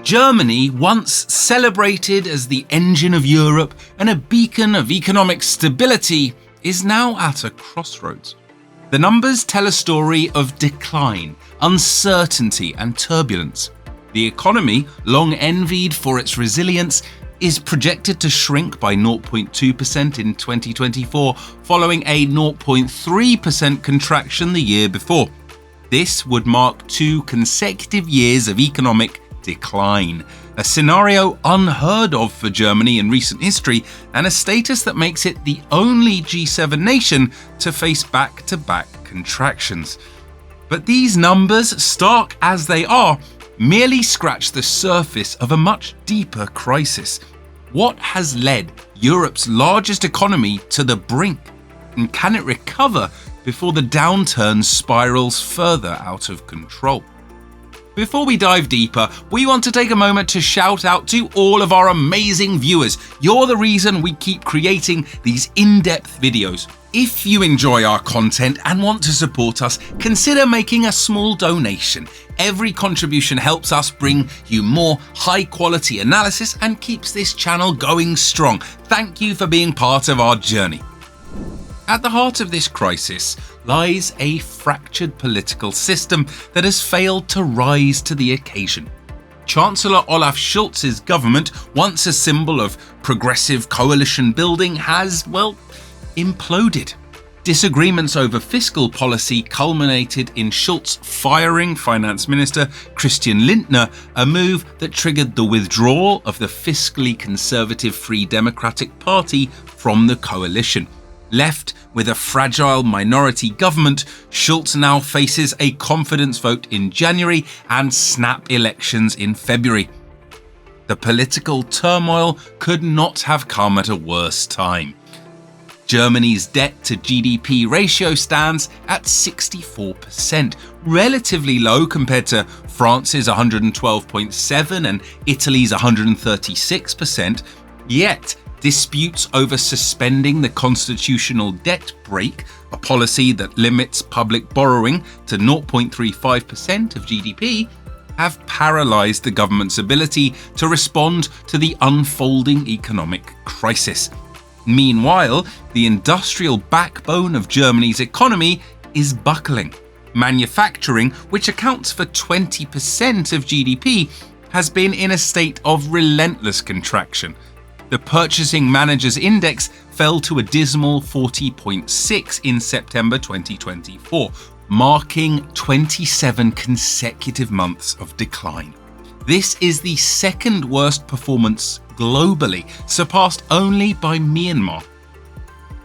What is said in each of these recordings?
Germany, once celebrated as the engine of Europe and a beacon of economic stability, is now at a crossroads. The numbers tell a story of decline, uncertainty, and turbulence. The economy, long envied for its resilience, is projected to shrink by 0.2% in 2024, following a 0.3% contraction the year before. This would mark 2 consecutive years of economic decline, a scenario unheard of for Germany in recent history, and a status that makes it the only G7 nation to face back-to-back contractions. But these numbers, stark as they are, merely scratch the surface of a much deeper crisis. What has led Europe's largest economy to the brink? And can it recover before the downturn spirals further out of control? Before we dive deeper, we want to take a moment to shout out to all of our amazing viewers. You're the reason we keep creating these in-depth videos. If you enjoy our content and want to support us, consider making a small donation. Every contribution helps us bring you more high-quality analysis and keeps this channel going strong. Thank you for being part of our journey. At the heart of this crisis lies a fractured political system that has failed to rise to the occasion. Chancellor Olaf Scholz's government, once a symbol of progressive coalition building, has, imploded. Disagreements over fiscal policy culminated in Scholz firing Finance Minister Christian Lindner, a move that triggered the withdrawal of the fiscally conservative Free Democratic Party from the coalition. Left with a fragile minority government, Scholz now faces a confidence vote in January and snap elections in February. The political turmoil could not have come at a worse time. Germany's debt to GDP ratio stands at 64%, relatively low compared to France's 112.7% and Italy's 136%, yet disputes over suspending the constitutional debt brake, a policy that limits public borrowing to 0.35% of GDP, have paralysed the government's ability to respond to the unfolding economic crisis. Meanwhile, the industrial backbone of Germany's economy is buckling. Manufacturing, which accounts for 20% of GDP, has been in a state of relentless contraction. The Purchasing Managers' Index fell to a dismal 40.6 in September 2024, marking 27 consecutive months of decline. This is the second worst performance globally, surpassed only by Myanmar.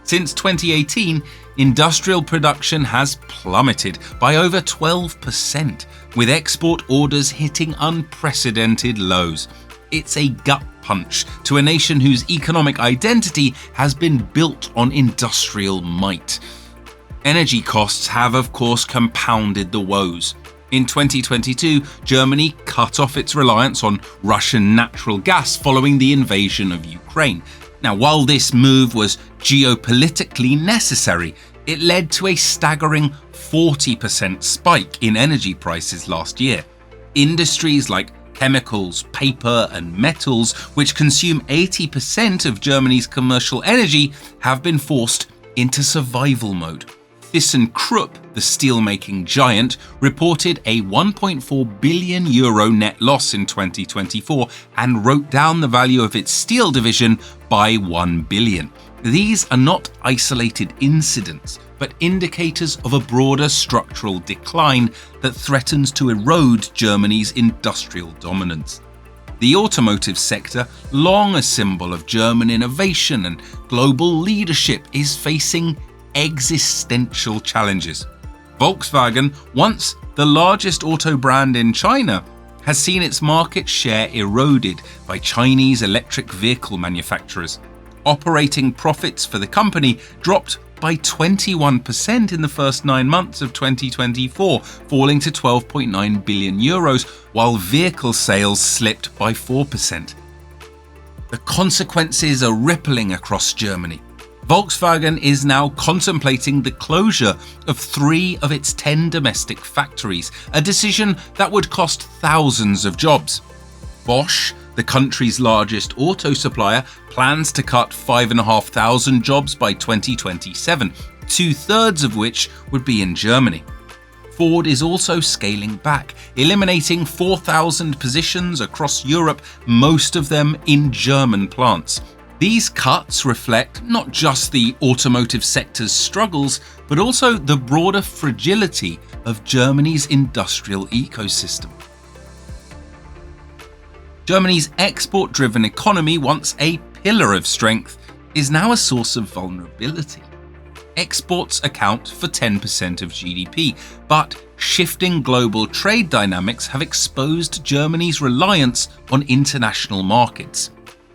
Since 2018, industrial production has plummeted by over 12%, with export orders hitting unprecedented lows. It's a gut punch to a nation whose economic identity has been built on industrial might. Energy costs have, of course, compounded the woes. In 2022, Germany cut off its reliance on Russian natural gas following the invasion of Ukraine. Now, while this move was geopolitically necessary, it led to a staggering 40% spike in energy prices last year. Industries like chemicals, paper, and metals, which consume 80% of Germany's commercial energy, have been forced into survival mode. ThyssenKrupp, the steelmaking giant, reported a €1.4 billion net loss in 2024 and wrote down the value of its steel division by $1 billion. These are not isolated incidents, but indicators of a broader structural decline that threatens to erode Germany's industrial dominance. The automotive sector, long a symbol of German innovation and global leadership, is facing existential challenges. Volkswagen, once the largest auto brand in China, has seen its market share eroded by Chinese electric vehicle manufacturers. Operating profits for the company dropped by 21% in the first 9 months of 2024, falling to €12.9 billion, while vehicle sales slipped by 4%. The consequences are rippling across Germany. Volkswagen is now contemplating the closure of 3 of its 10 domestic factories, a decision that would cost thousands of jobs. Bosch, the country's largest auto supplier, plans to cut 5,500 jobs by 2027, 2/3 of which would be in Germany. Ford is also scaling back, eliminating 4,000 positions across Europe, most of them in German plants. These cuts reflect not just the automotive sector's struggles, but also the broader fragility of Germany's industrial ecosystem. Germany's export-driven economy, once a pillar of strength, is now a source of vulnerability. Exports account for 10% of GDP, but shifting global trade dynamics have exposed Germany's reliance on international markets.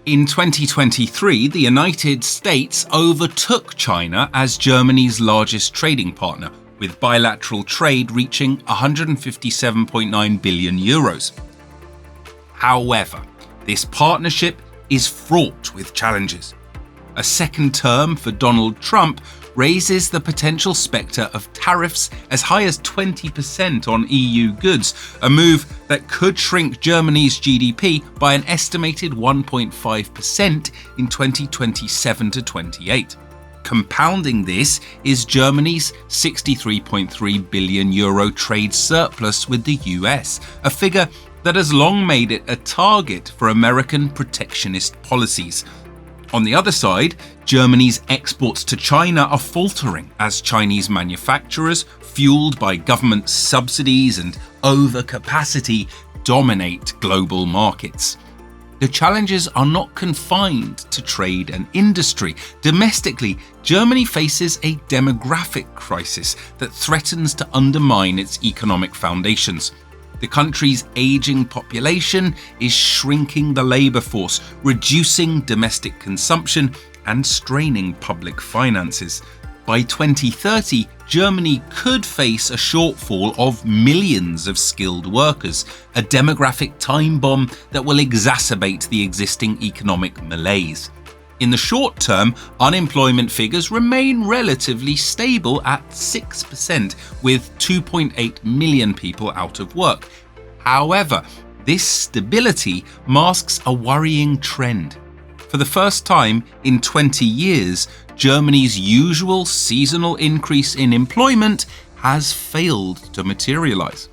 In 2023, the United States overtook China as Germany's largest trading partner, with bilateral trade reaching 157.9 billion euros. However, this partnership is fraught with challenges. A second term for Donald Trump raises the potential spectre of tariffs as high as 20% on EU goods, a move that could shrink Germany's GDP by an estimated 1.5% in 2027 to 28. Compounding this is Germany's 63.3 billion euro trade surplus with the US, a figure that has long made it a target for American protectionist policies. On the other side, Germany's exports to China are faltering as Chinese manufacturers, fueled by government subsidies and overcapacity, dominate global markets. The challenges are not confined to trade and industry. Domestically, Germany faces a demographic crisis that threatens to undermine its economic foundations. The country's aging population is shrinking the labour force, reducing domestic consumption and straining public finances. By 2030, Germany could face a shortfall of millions of skilled workers, a demographic time bomb that will exacerbate the existing economic malaise. In the short term, unemployment figures remain relatively stable at 6%, with 2.8 million people out of work. However, this stability masks a worrying trend. For the first time in 20 years, Germany's usual seasonal increase in employment has failed to materialize.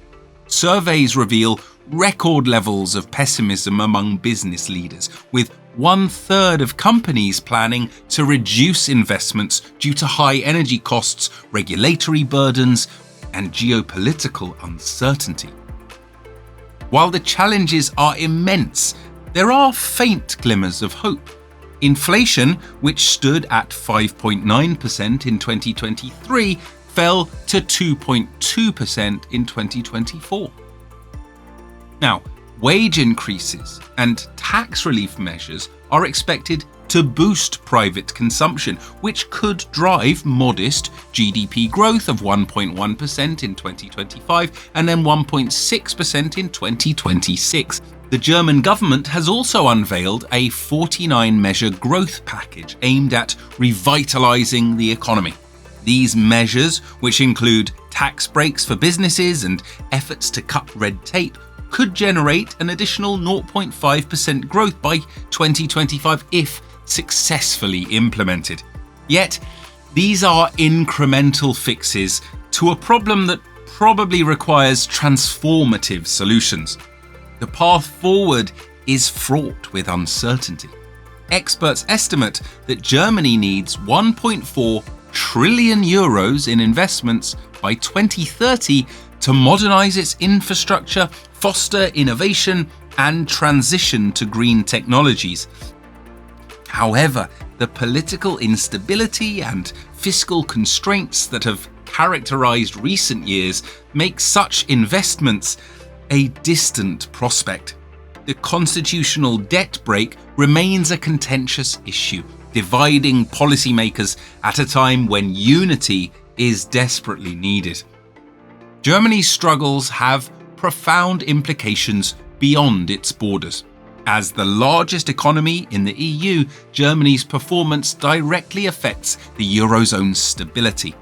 Surveys reveal record levels of pessimism among business leaders, with 1/3 of companies planning to reduce investments due to high energy costs, regulatory burdens, and geopolitical uncertainty. While the challenges are immense, there are faint glimmers of hope. Inflation, which stood at 5.9% in 2023, fell to 2.2% in 2024. Now, wage increases and tax relief measures are expected to boost private consumption, which could drive modest GDP growth of 1.1% in 2025 and then 1.6% in 2026. The German government has also unveiled a 49-measure growth package aimed at revitalizing the economy. These measures, which include tax breaks for businesses and efforts to cut red tape, could generate an additional 0.5% growth by 2025 if successfully implemented. Yet, these are incremental fixes to a problem that probably requires transformative solutions. The path forward is fraught with uncertainty. Experts estimate that Germany needs 1.4 trillion euros in investments by 2030 to modernize its infrastructure, foster innovation, and transition to green technologies. However, the political instability and fiscal constraints that have characterized recent years make such investments a distant prospect. The constitutional debt brake remains a contentious issue, dividing policymakers at a time when unity is desperately needed. Germany's struggles have profound implications beyond its borders. As the largest economy in the EU, Germany's performance directly affects the Eurozone's stability.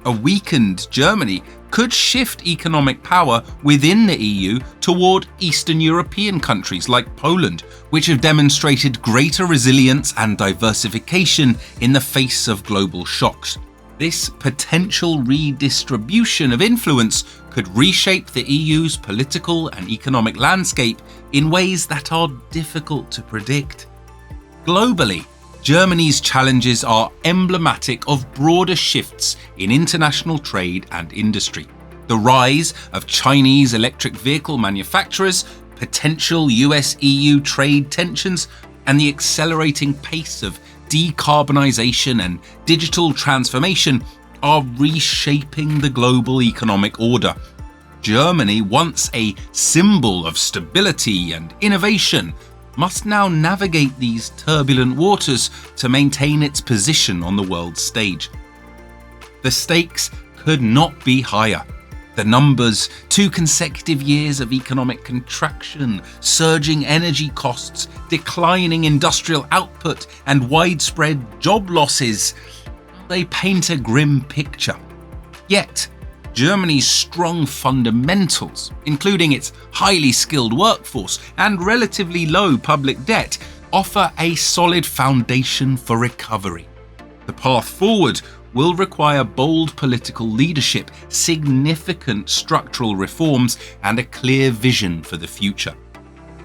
A weakened Germany could shift economic power within the EU toward Eastern European countries like Poland, which have demonstrated greater resilience and diversification in the face of global shocks. This potential redistribution of influence could reshape the EU's political and economic landscape in ways that are difficult to predict. Globally, Germany's challenges are emblematic of broader shifts in international trade and industry. The rise of Chinese electric vehicle manufacturers, potential US-EU trade tensions, and the accelerating pace of decarbonisation and digital transformation are reshaping the global economic order. Germany, once a symbol of stability and innovation, must now navigate these turbulent waters to maintain its position on the world stage. The stakes could not be higher. The numbers, 2 consecutive years of economic contraction, surging energy costs, declining industrial output, and widespread job losses, they paint a grim picture. Yet, Germany's strong fundamentals, including its highly skilled workforce and relatively low public debt, offer a solid foundation for recovery. The path forward will require bold political leadership, significant structural reforms, and a clear vision for the future.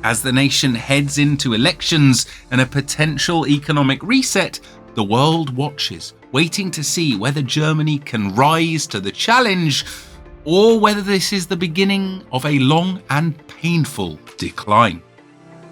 As the nation heads into elections and a potential economic reset, the world watches, waiting to see whether Germany can rise to the challenge or whether this is the beginning of a long and painful decline.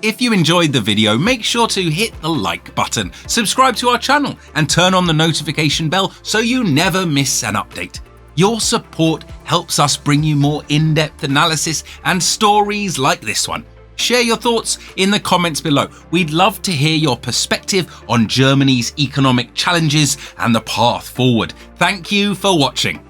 If you enjoyed the video, make sure to hit the like button, subscribe to our channel, and turn on the notification bell so you never miss an update. Your support helps us bring you more in-depth analysis and stories like this one. Share your thoughts in the comments below. We'd love to hear your perspective on Germany's economic challenges and the path forward. Thank you for watching.